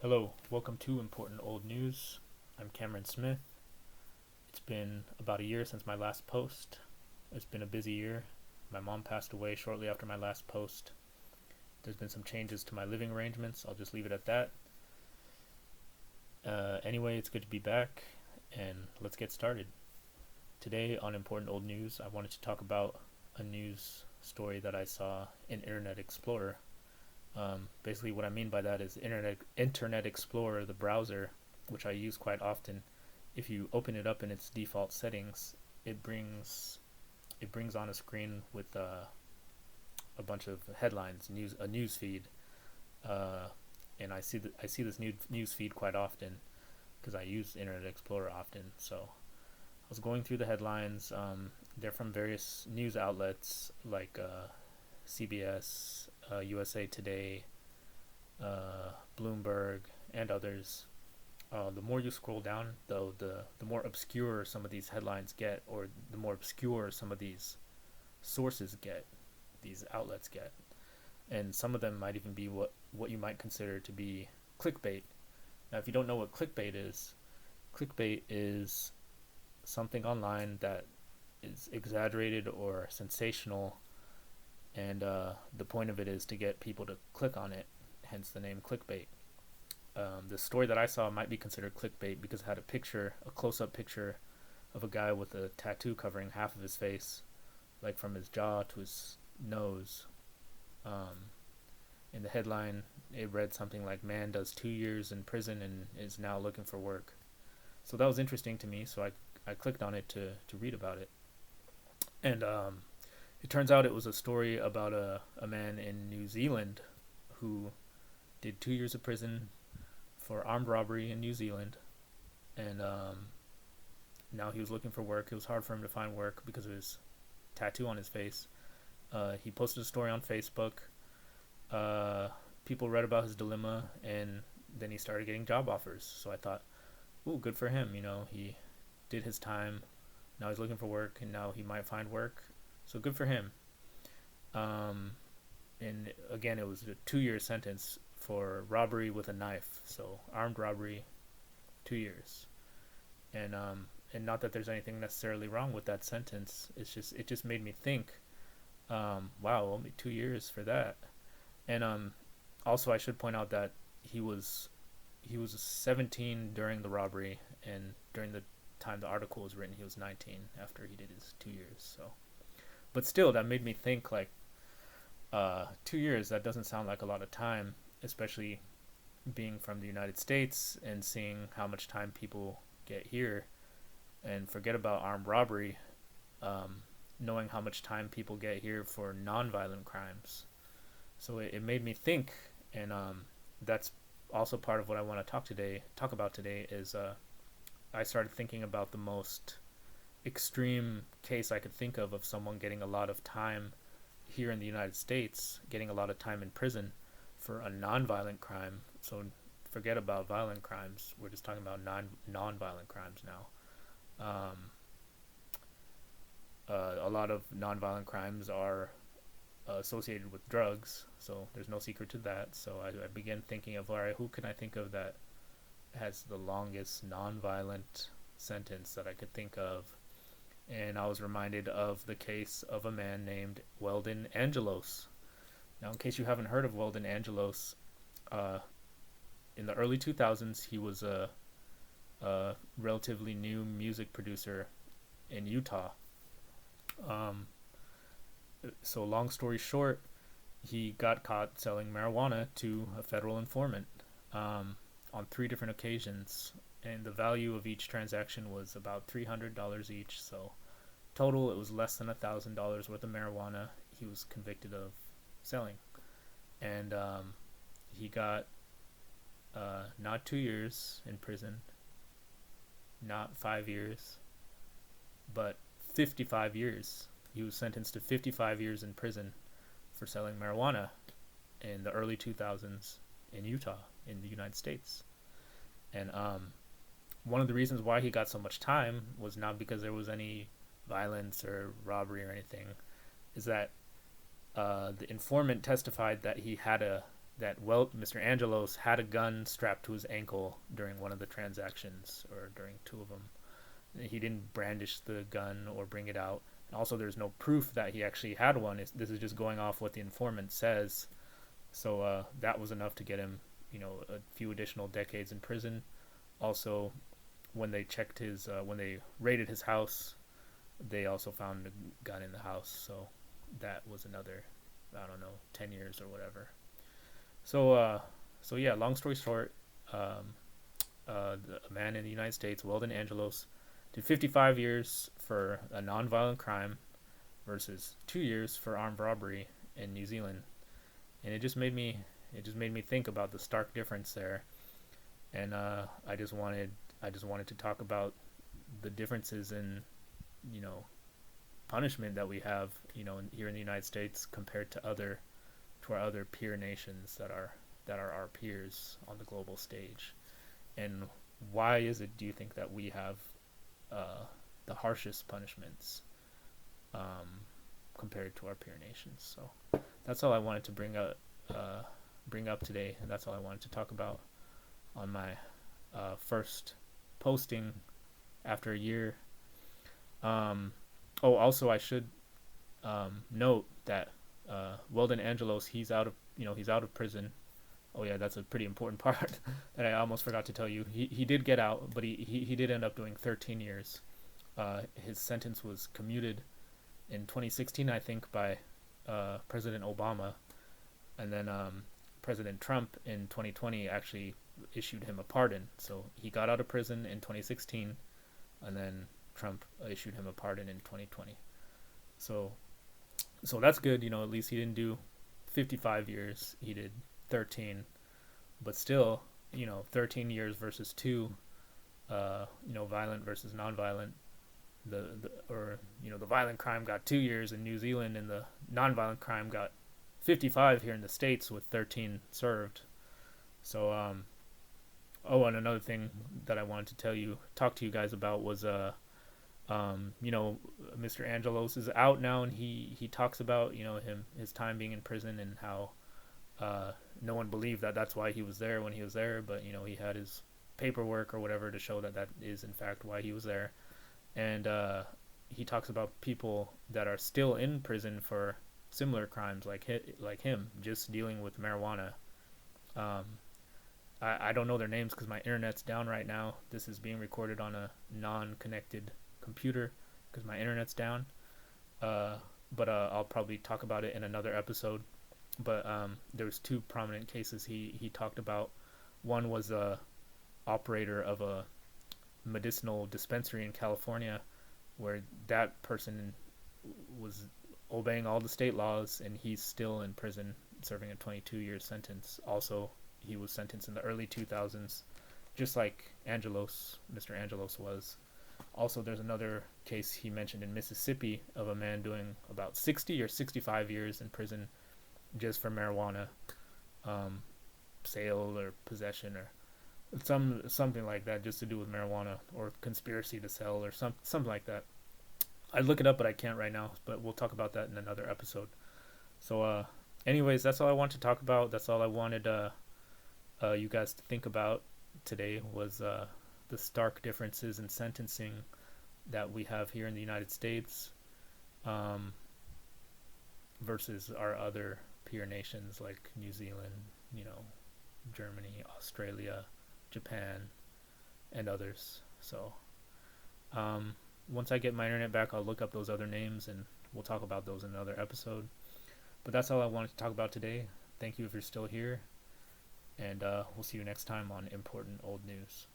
Hello, welcome to Important Old News. I'm Cameron Smith. It's been about a year since my last post. It's been a busy year. My mom passed away shortly after my last post. There's been some changes to my living arrangements. I'll just leave it at that. Anyway, it's good to be back, and let's get started. Today on Important Old News, I wanted to talk about a news story that I saw in Internet Explorer. Basically, what I mean by that is Internet Explorer, the browser, which I use quite often. If you open it up in its default settings, it brings on a screen with a bunch of headlines, a news feed, and I see this news feed quite often because I use Internet Explorer often. So I was going through the headlines. They're from various news outlets like CBS, USA Today, Bloomberg, and others. The more you scroll down, though, the more obscure some of these headlines get, or the more obscure some of these sources get, these outlets get. And some of them might even be what you might consider to be clickbait. Now, if you don't know what clickbait is something online that is exaggerated or sensational, and the point of it is to get people to click on it, hence the name clickbait. The story that I saw might be considered clickbait because it had a close-up picture of a guy with a tattoo covering half of his face, like from his jaw to his nose. In the headline, it read something like, "Man does 2 years in prison and is now looking for work." So that was interesting to me, so I clicked on it to read about it. And it turns out it was a story about a man in New Zealand who did 2 years of prison for armed robbery in New Zealand. And now he was looking for work. It was hard for him to find work because of his tattoo on his face. He posted a story on Facebook. People read about his dilemma, and then he started getting job offers. So I thought, ooh, good for him. He did his time. Now he's looking for work, and now he might find work. So good for him. And again, it was a 2-year sentence for robbery with a knife. So armed robbery, 2 years. And not that there's anything necessarily wrong with that sentence. It just made me think, wow, only 2 years for that. And also I should point out that he was 17 during the robbery, and during the time the article was written, he was 19 after he did his 2 years. So, but still, that made me think, like, 2 years, that doesn't sound like a lot of time, especially being from the United States and seeing how much time people get here, and forget about armed robbery, knowing how much time people get here for non-violent crimes. So it made me think, and that's also part of what I want to talk about today is I started thinking about the most extreme case I could think of someone getting a lot of time here in the United States, getting a lot of time in prison for a non-violent crime. So forget about violent crimes. We're just talking about non-violent crimes now. A lot of non-violent crimes are associated with drugs, so there's no secret to that. So I began thinking of, all right, who can I think of that has the longest non-violent sentence that I could think of? And I was reminded of the case of a man named Weldon Angelos. Now, in case you haven't heard of Weldon Angelos, in the early 2000s, he was a relatively new music producer in Utah. So long story short, he got caught selling marijuana to a federal informant on 3 different occasions, and the value of each transaction was about $300 each. So total, it was less than $1,000 worth of marijuana he was convicted of selling. And he got not 2 years in prison, not 5 years, but 55 years. He was sentenced to 55 years in prison for selling marijuana in the early 2000s in Utah, in the United States. And one of the reasons why he got so much time was not because there was any violence or robbery or anything, is that the informant testified that he had Mr. Angelos had a gun strapped to his ankle during one of the transactions, or during two of them. He didn't brandish the gun or bring it out. And also, there's no proof that he actually had one. This is just going off what the informant says. So that was enough to get him, a few additional decades in prison. Also, when they when they raided his house, they also found a gun in the house. So that was another, I don't know, 10 years or whatever. So yeah, long story short, a man in the United States, Weldon Angelos, did 55 years for a nonviolent crime versus 2 years for armed robbery in New Zealand, and it just made me think about the stark difference there, and I just wanted to talk about the differences in you know punishment that we have here in the United States compared to our other peer nations that are our peers on the global stage. And why is it, do you think, that we have the harshest punishments um, compared to our peer nations? So that's all I wanted to bring up today, and that's all I wanted to talk about on my first posting after a year. Also, I should note that Weldon Angelos, he's out of prison. Oh yeah, that's a pretty important part that I almost forgot to tell you. He did get out, but he did end up doing 13 years. His sentence was commuted in 2016, I think, by President Obama, and then President Trump in 2020 actually issued him a pardon. So he got out of prison in 2016, and then Trump issued him a pardon in 2020. So that's good. At least he didn't do 55 years. He did 13, but still, 13 years versus two, violent versus non-violent. The violent crime got 2 years in New Zealand, and the non-violent crime got 55 here in the States with 13 served. So, and another thing that I wanted to talk to you guys about was, Mr. Angelos is out now, and he talks about, his time being in prison, and how no one believed that that's why he was there when he was there, but he had his paperwork or whatever to show that that is in fact why he was there. And he talks about people that are still in prison for similar crimes like him, just dealing with marijuana. um, I don't know their names because my internet's down right now. This is being recorded on a non-connected computer because my internet's down. But I'll probably talk about it in another episode. But there's two prominent cases he talked about. One was a operator of a medicinal dispensary in California, where that person was obeying all the state laws, and he's still in prison serving a 22-year sentence. Also, he was sentenced in the early 2000s, just like Mr. Angelos was. Also, there's another case he mentioned in Mississippi of a man doing about 60 or 65 years in prison just for marijuana sale or possession, or something like that, just to do with marijuana, or conspiracy to sell, or something like that. I'd look it up, but I can't right now. But we'll talk about that in another episode. So, anyways, that's all I want to talk about. That's all I wanted you guys to think about today, was the stark differences in sentencing that we have here in the United States versus our other peer nations like New Zealand, Germany, Australia, Japan, and others. So once I get my internet back, I'll look up those other names, and we'll talk about those in another episode. But that's all I wanted to talk about today. Thank you if you're still here, and we'll see you next time on Important Old News.